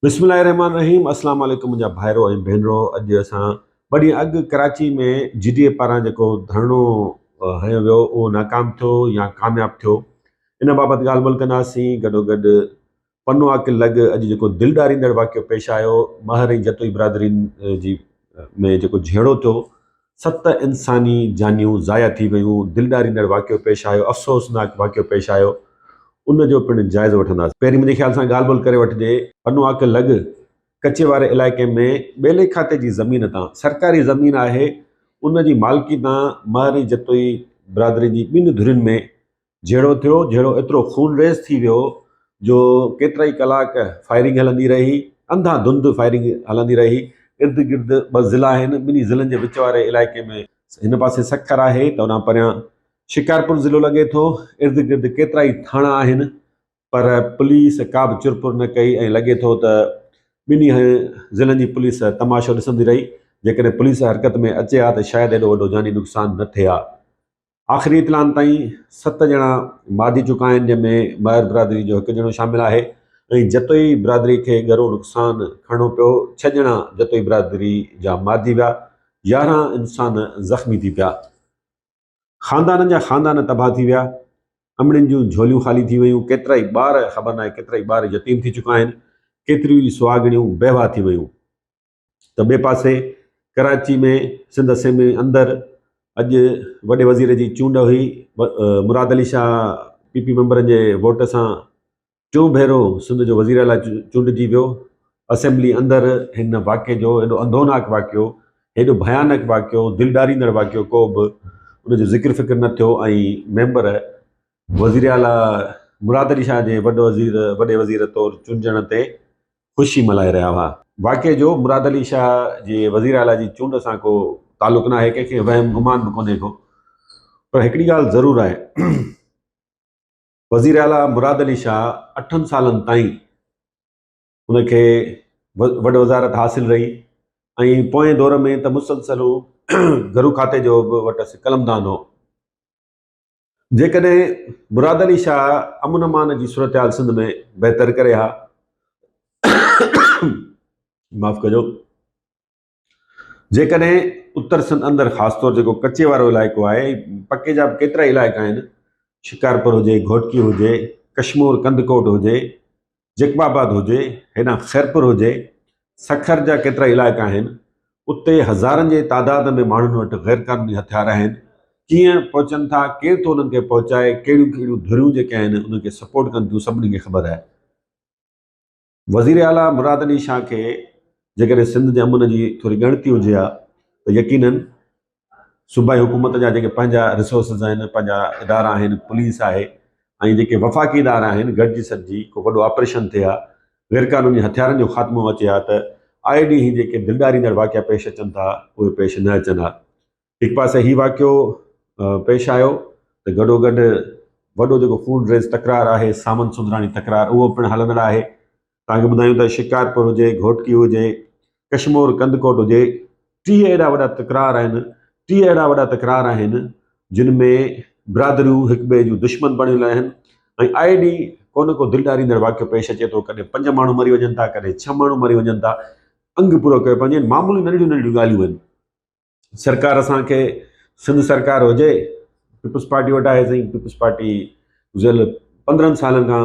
बिस्मिल्लाहिर्रहमानिर्रहीम। अस्सलाम वालेकुम मुंहिंजा भाइरो ऐं भेनरो। अॼु असां ॿ ॾींहं अॻु कराची में जीडीए पारां जेको धरणो हयो वियो उहो नाकाम थियो या कामयाबु थियो, इन बाबति ॻाल्हि ॿोल कंदासीं। गॾोगॾु पनो आकिल लॻ अॼु जेको दिलि ॾारींदड़ वाक़ियो पेश आयो महर ऐं जतोई बिरादरीन जी में जेको झेड़ो थियो, 7 इंसानी जानियूं ज़ाया थी वियूं। दिलि ॾारींदड़ वाक़ियो पेश आयो, अफ़सोसनाक वाक़ियो पेश आयो, उनजो पिणु जाइज़ो वठंदासीं। पहिरीं मुंहिंजे ख़्याल सां ॻाल्हि ॿोल करे वठिजे। पनो आकिल लॻ कचे वारे इलाइक़े में ॿेले खाते जी ज़मीन तां, सरकारी ज़मीन आहे, उन जी मालिकी तां महर ऐं जतोई बिरादरी जी ॿिनि धुरियुनि में झेड़ो थियो। झेड़ो एतिरो खूनरेज़ थी वियो जो केतिरा ई कलाक फायरिंग हलंदी रही, अंधाधुंध फायरिंग हलंदी रही। इर्द गिर्द 2 ज़िला आहिनि, ॿिन्ही ज़िलनि जे विच वारे इलाइक़े में हिन पासे सखर आहे त उन परियां शिकारपुर ज़िलो लॻे थो। इर्द गिर्द केतिरा ई थाणा आहिनि, पर पुलिस का बि चुरपुर न कई ऐं लॻे थो त ॿिन्ही ज़िलनि जी पुलिस तमाशो ॾिसंदी रही। जेकॾहिं पुलिस हरकत में अचे हा त शायदि एॾो वॾो जानी नुक़सानु न थिए हा। आख़िरी इतलान ताईं 7 ॼणा मारी चुका आहिनि, जंहिंमें महर बिरादरी जो 1 ॼणो शामिलु आहे ऐं जतोई बिरादरी खे ॻरो नुक़सानु खणिणो पियो। 6 ॼणा जतोई बिरादरी जा मारिजी विया, 11 इंसान ज़ख़्मी थी पिया। ख़ानदाननि जा ख़ानदान तबाह थी विया, अमड़ियुनि जूं झोलियूं ख़ाली थी वियूं। केतिरा ई ॿार, ख़बर नाहे केतिरा ई ॿार यतीम थी चुका आहिनि, केतिरियूं ई सुहागणियूं बेवा थी वियूं। त ॿिए पासे कराची में सिंध असेंबली अंदरि अॼु वॾे वज़ीर जी चूंड हुई। मुराद अली शाह पीपी मेंबरनि जे वोट सां टियों भेरो सिंध जो वज़ीर लाइ चूंडिजी वियो। असेंबली अंदरि हिन वाक़िए जो हेॾो अंधोनाक वाक़ियो, हेॾो भयानक वाक़ियो, दिलि ॾारींदड़ वाक़ियो को बि उनजो ज़िक्र फ़िक्र न थियो ऐं मेंबर वज़ीर आला मुराद अली शाह जे वॾे वज़ीर तौरु चूंडण ते ख़ुशी मल्हाए रहिया हुआ। वाक़िए जो मुराद अली शाह जे वज़ीर आला जी चूंड सां को तालुक़ु न आहे, कंहिंखे वहम गुमान बि कोन्हे को। पर हिकिड़ी ॻाल्हि ज़रूरु आहे, वज़ीर आला मुराद अली शाह 8 सालनि ताईं उनखे वॾ वज़ारत हासिलु रही ऐं पोएं दौर में त मुसलसल घरू खाते जो बि वटसि कलमदान हो। जेकॾहिं मुराद अली शाह अमन अमान जी सूरत हाल सिंध में बहितर करे हा, माफ़ कजो, जेकॾहिं उत्तर सिंध अंदरि ख़ासि तौरु जेको कचे वारो इलाइक़ो आहे, पके जा बि केतिरा इलाइक़ा आहिनि, शिकारपुर हुजे, घोटकी हुजे, कश्मीर कंदकोट हुजे, जकबाबाद हुजे, हेॾां ख़ैरपुर हुजे, सखर जा केतिरा इलाइक़ा आहिनि, उते हज़ारनि जे तादाद में माण्हुनि वटि गैर क़ानूनी हथियार आहिनि। कीअं पहुचनि था, केरु थो उन्हनि खे पहुचाए, कहिड़ियूं कहिड़ियूं धुरियूं जेके आहिनि उनखे सपोर्ट कनि थियूं, सभिनी खे ख़बर आहे। वज़ीर आला मुराद अली शाह खे जेकॾहिं सिंध जे अमन जी थोरी ॻणती हुजे हा त यकीनन सूबाई हुकूमत जा जेके पंहिंजा रिसोर्सिस आहिनि, पंहिंजा इदारा आहिनि, पुलिस आहे ऐं जेके वफ़ाक़ी इदारा आहिनि, गॾिजी सॾिजी को वॾो ऑपरेशन थिए हा, गैर क़ानूनी हथियारनि जो ख़ात्मो अचे हा, त आए ॾींहुं ही जेके दिलि ॾारींदड़ वाक़िया पेश अचनि था उहे पेश न अचनि हा। हिकु पासे हीउ वाक़ियो पेश आयो त गॾोगॾु वॾो जेको खूनरेज़ तकरार आहे, सामन सुंदराणी तकरार, उहो पिणु हलंदड़ आहे। तव्हांखे ॿुधायूं त शिकारपुर हुजे, घोटकी हुजे, कश्मीर कंदकोट हुजे, 30 अहिड़ा वॾा तकरार आहिनि, 30 अहिड़ा वॾा तकरार आहिनि जिन में बिरादरियूं हिक ॿिए जूं दुश्मन बणियल आहिनि ऐं आए ॾींहुं को न को दिलि ॾारींदड़ वाक़ियो पेश अचे थो। कॾहिं 5 माण्हू मरी वञनि था, कॾहिं 6 माण्हू मरी वञनि था, अंग पूरो कयो पंहिंजे मामूली नंढियूं नंढियूं ॻाल्हियूं आहिनि। सरकार असांखे सिंध सरकार हुजे, पीपुल्स पार्टी वटि आहे साईं, पीपुल्स पार्टी गुज़िरियल 15 सालनि खां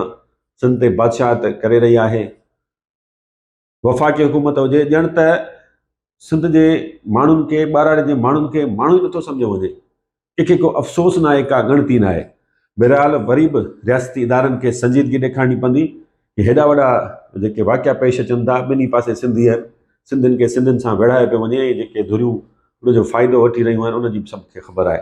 सिंध ते बादशाहत करे रही आहे। वफ़ाक़ी हुकूमत हुजे, ॼण त सिंध जे माण्हुनि खे, ॿाराड़े जे माण्हुनि खे माण्हू ई नथो सम्झो वञे, कंहिंखे को अफ़सोस न आहे, का ॻणती न आहे। बहरहाल वरी बि रियासती इदारनि खे संजीदगी ॾेखारणी पवंदी कि हेॾा वॾा जेके वाक़िया पेश अचनि था, ॿिन्ही पासे सिंधी आहिनि, सिंधियुनि खे सिंधियुनि सां विढ़ाए पियो वञे ऐं जेके धुरियूं उनजो फ़ाइदो वठी रहियूं आहिनि उनजी बि सभु खे ख़बर आहे।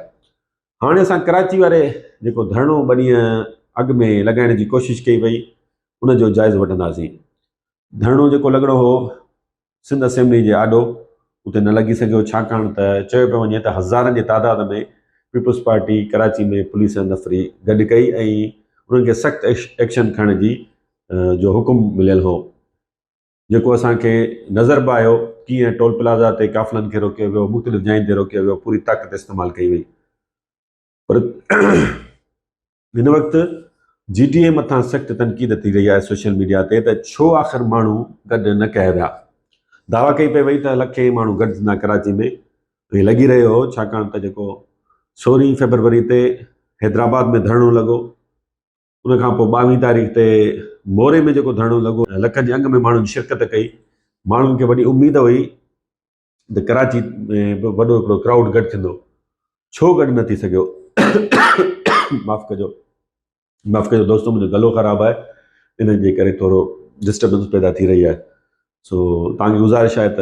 हाणे असां कराची वारे जेको धरणो 2 ॾींहं अॻु में लॻाइण जी कोशिशि कई वई, उनजो जाइज़ो वठंदासीं। धरणो जेको लॻणो हो सिंध असेंबली जे आॾो, उते न लॻी सघियो, छाकाणि त चयो पियो वञे त हज़ारनि जे तादाद में पीपुल्स पार्टी कराची में पुलिस नफ़री गॾु कई ऐं उन्हनि खे सख़्तु एक्शन खणण जी जो हुकुम मिलियल हो, जेको असांखे नज़र बि आयो कीअं टोल प्लाज़ा ते काफ़िलनि खे रोकियो वियो, मुख़्तलिफ़ जायुनि ते रोकियो वियो, पूरी ताक़त इस्तेमालु कई वई। पर हिन वक़्तु GDA मथां सख़्तु तनक़ीद थी रही आहे सोशल मीडिया ते त छो आख़िर माण्हू गॾु न कया विया। दावा कई पई वई त लखे माण्हू गॾु थींदा कराची में, ऐं लॻी रहियो हो छाकाणि त जेको 16 फरवरी ते हैदराबाद में धरणो लॻो, उन खां पोइ 22 तारीख़ ते मोरे में जेको धरणो लॻो, लख जे अंग में माण्हुनि शिरकत कई। माण्हुनि खे वॾी उमेद हुई त कराची में बि वॾो हिकिड़ो क्राउड गॾु थींदो, छो गॾु न थी सघियो। माफ़ कजो दोस्तों, मुंहिंजो गलो ख़राबु आहे, इन जे करे थोरो डिस्टर्बेंस पैदा थी रही आहे। सो तव्हांजी गुज़ारिश आहे त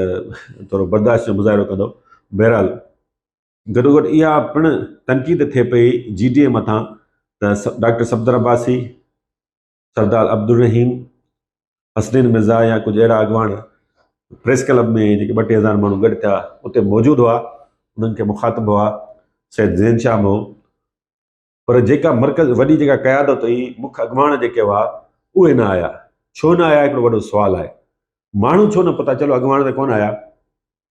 थोरो बर्दाश्त जो मुज़ाहिरो कंदो। बहरहाल गॾोगॾु इहा पिणु तनक़ीद थिए पई GDA मथां त डॉक्टर सफदर अब्बासी, सरदार अब्दुल रहीम, हसनैन मिर्ज़ा या कुझु अहिड़ा अॻवान प्रेस क्लब में जेके 2-3 हज़ार माण्हू गॾु थिया उते मौजूदु हुआ, उन्हनि खे मुखातिब हुआ सैयद ज़ैन शाह हो। पर जेका मर्कज़ वॾी जेका क़यादत हुई, मुख्य अॻवान जेके हुआ, उहे न आया। छो न आया, हिकिड़ो वॾो सुवालु आहे। माण्हू छो न पता, चलो अॻवान त कोन आया,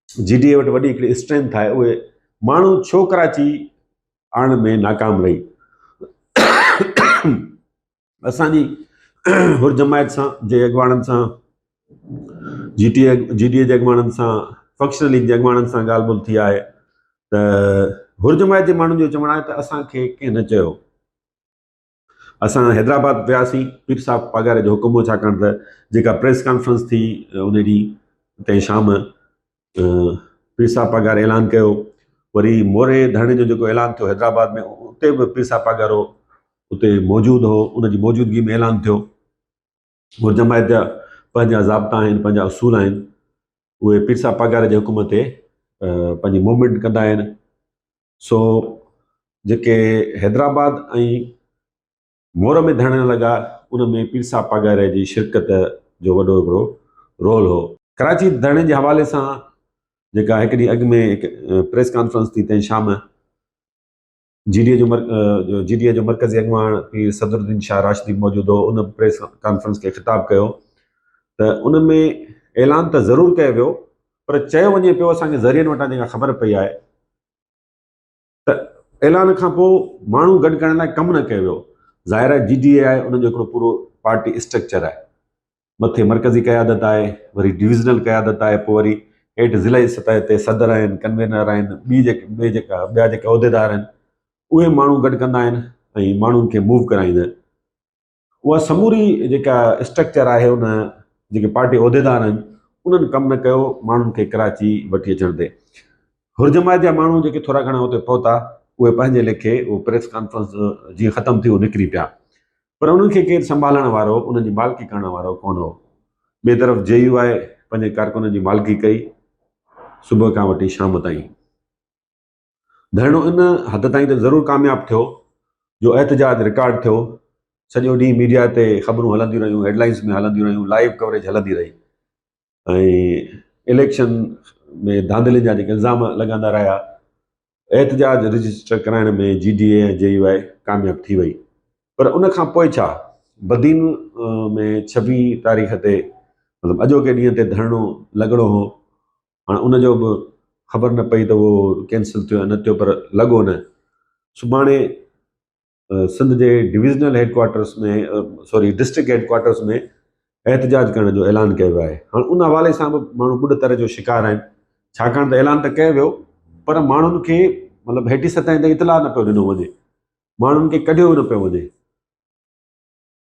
GDA वटि वॾी हिकिड़ी स्ट्रेंथ आहे, उहे माण्हू छो कराची आणण में नाकाम रही। असांजी हुर जमायत सां जे अॻवाननि सां, GDA जे अॻवाननि सां, फंक्शनल लीग जे अॻवाननि सां ॻाल्हि ॿोल थी आहे त हुर जमायत जे माण्हुनि जो चवणु आहे त असांखे कंहिं न चयो। असां हैदराबाद वियासीं, पीर साहब पघार जो हुकुम हो, छाकाणि त जेका प्रेस कॉन्फ्रेंस थी उन ॾींहुं ते शाम पीर साहब पघार ऐलान कयो। वरी मोरे धरणे जो जेको ऐलान थियो हैदराबाद में, उते बि पीर साहब पघारो उते मौजूदु हो, उनजी मौजूदगी में ऐलान थियो। हुर जमायत जा पंहिंजा ज़ाब्ता आहिनि, पंहिंजा उसूल आहिनि, उहे पीर साहब पघार जे हुकुम ते पंहिंजी मूवमेंट कंदा आहिनि। सो जेके हैदराबाद ऐं मोर में धरणा लॻा, उन में पीर साहब पघार जी शिरकत जो वॾो हिकिड़ो रोल हो। कराची धरणे जे हवाले सां जेका हिकु ॾींहुं अॻु में हिकु प्रेस कॉन्फ्रेंस थी, तंहिं शाम GDA जो मरकज़ी अॻवान पीर सदरुद्दीन शाह राशिदी मौजूदु हो। उन प्रेस कॉन्फ्रेंस खे ख़िताबु कयो त उन में ऐलान त ज़रूरु कयो वियो, पर चयो वञे पियो, असांखे ज़रियनि वटां जेका ख़बर पई आहे त ऐलान खां पोइ माण्हू गॾु करण लाइ कमु न कयो वियो। ज़ाहिर आहे GDA आहे, उनजो हिकिड़ो पूरो पार्टी स्ट्रक्चर आहे, मथे मरकज़ी क़यादत आहे, वरी डिविज़नल क़यादत आहे, पोइ वरी हेठि ज़िले सतह ते सदर आहिनि, कन्वेनर आहिनि, ॿिया जेका उहिदेदार आहिनि, उहे माण्हू गॾु कंदा आहिनि ऐं माण्हुनि खे मूव कराईंदा आहिनि। उहा समूरी जेका स्ट्रक्चर आहे, उन जेके पार्टी उहिदेदार आहिनि, उन्हनि कमु न कयो माण्हुनि खे कराची वठी अचण ते। हुर जमायत जा माण्हू जेके थोरा घणा उते पहुता, उहे पंहिंजे लेखे उहो प्रेस कॉन्फ्रेंस जीअं ख़तमु थी, उहो निकिरी पिया, पर उन्हनि खे केरु संभालण वारो, उन्हनि जी मालिकी करण वारो कोन हो। ॿिए तरफ़ JUI पंहिंजे कारकुननि जी मालिकी कई सुबुह खां वठी शाम ताईं। धरणो इन हद ताईं त ज़रूरु कामयाबु थियो जो एहतजाज रिकॉर्ड थियो। सॼो ॾींहुं मीडिया ते ख़बरूं हलंदियूं रहियूं, हेडलाइंस में हलंदियूं रहियूं, लाइव कवरेज हलंदी रही, ऐं इलेक्शन में धांधली जा जेके इल्ज़ाम लॻंदा रहिया। एहतजाज रजिस्टर कराइण में GDA ऐं JUI कामयाबु थी वई। पर उन खां पोइ छा, बदीन में 26 तारीख़ ते, मतिलबु अॼोके ॾींहं ते धरणो लॻणो हो। हाणे उनजो बि ख़बर न पई त उहो कैंसिल थियो या न थियो, पर लॻो न। सुभाणे सिंध जे डिविज़नल हेडक्वार्टर्स में, डिस्ट्रिक्ट हेडक्वार्टर्स में एहतजाज करण जो ऐलान कयो आहे। हाणे उन हवाले सां बि माण्हू ॿुॾ तरह जो शिकार आहिनि, छाकाणि त ऐलान त कयो वियो, पर माण्हुनि खे मतिलबु हेठि सतह ते इतला न पियो ॾिनो वञे, माण्हुनि खे कढियो न पियो वञे।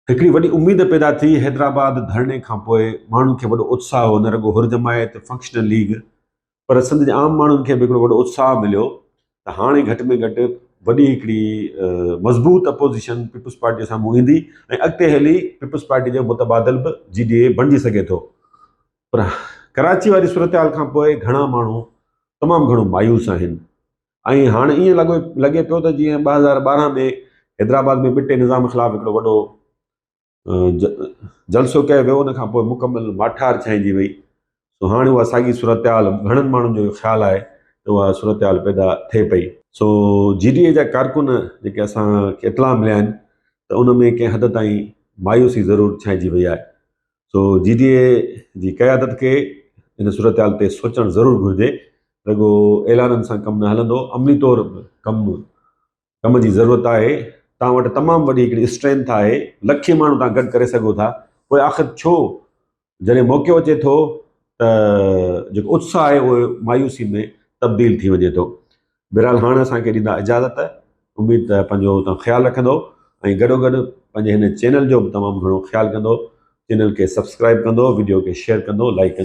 हिकिड़ी वॾी उमेद पैदा थी हैदराबाद धरणे खां पोइ, माण्हुनि खे वॾो उत्साह हो, न रुॻो हुर जमायत फंक्शनल लीग, पर सिंध जे आम माण्हुनि खे बि हिकिड़ो वॾो उत्साह मिलियो त हाणे घटि में घटि वॾी हिकिड़ी मज़बूत अपोज़िशन पीपुल्स पार्टी जे साम्हूं ईंदी, ऐं अॻिते हली पीपुल्स पार्टी जो मुतबादिल बि GDA बणिजी सघे थो। पर कराची वारी सूरत हाल खां पोइ घणा माण्हू तमामु घणो मायूस आहिनि, ऐं हाणे ईअं लॻे पियो त जीअं 2012 में हैदराबाद में ॿिटे निज़ाम ख़िलाफ़ु हिकिड़ो वॾो जलसो कयो वियो, उन खां पोइ मुकमल माठार छांइजी वई। सो हाणे उहा साॻी सूरत हाल घणनि माण्हुनि जो ख़्यालु आहे त उहा सूरत हाल पैदा थिए पई। सो GDA जा कारकुन जेके असांखे इतला मिलिया आहिनि त उन में कंहिं हद ताईं मायूसी ज़रूरु छांइजी वई आहे। सो GDA जी क़यादत खे इन सूरत हाल ते सोचणु ज़रूरु घुरिजे। रुॻो ऐलाननि सां कमु न हलंदो, अमली तौरु कम जी ज़रूरत आहे तव्हां वटि तमामु वॾी हिकिड़ी स्ट्रेंथ आहे, लखे माण्हू तव्हां गॾु करे सघो था, पोइ आख़िर छो जॾहिं मौक़ो अचे थो त जेको उत्साह आहे उहो मायूसी में तब्दील थी वञे थो। बहरहाल हाणे असांखे ॾींदा इजाज़त, उमेदु त पंहिंजो तव्हां ख़्यालु रखंदो ऐं गॾोगॾु पंहिंजे हिन चैनल जो बि तमामु घणो ख़्यालु कंदो, चैनल खे सब्सक्राइब कंदो, वीडियो खे शेयर कंदो, लाइक कंदो।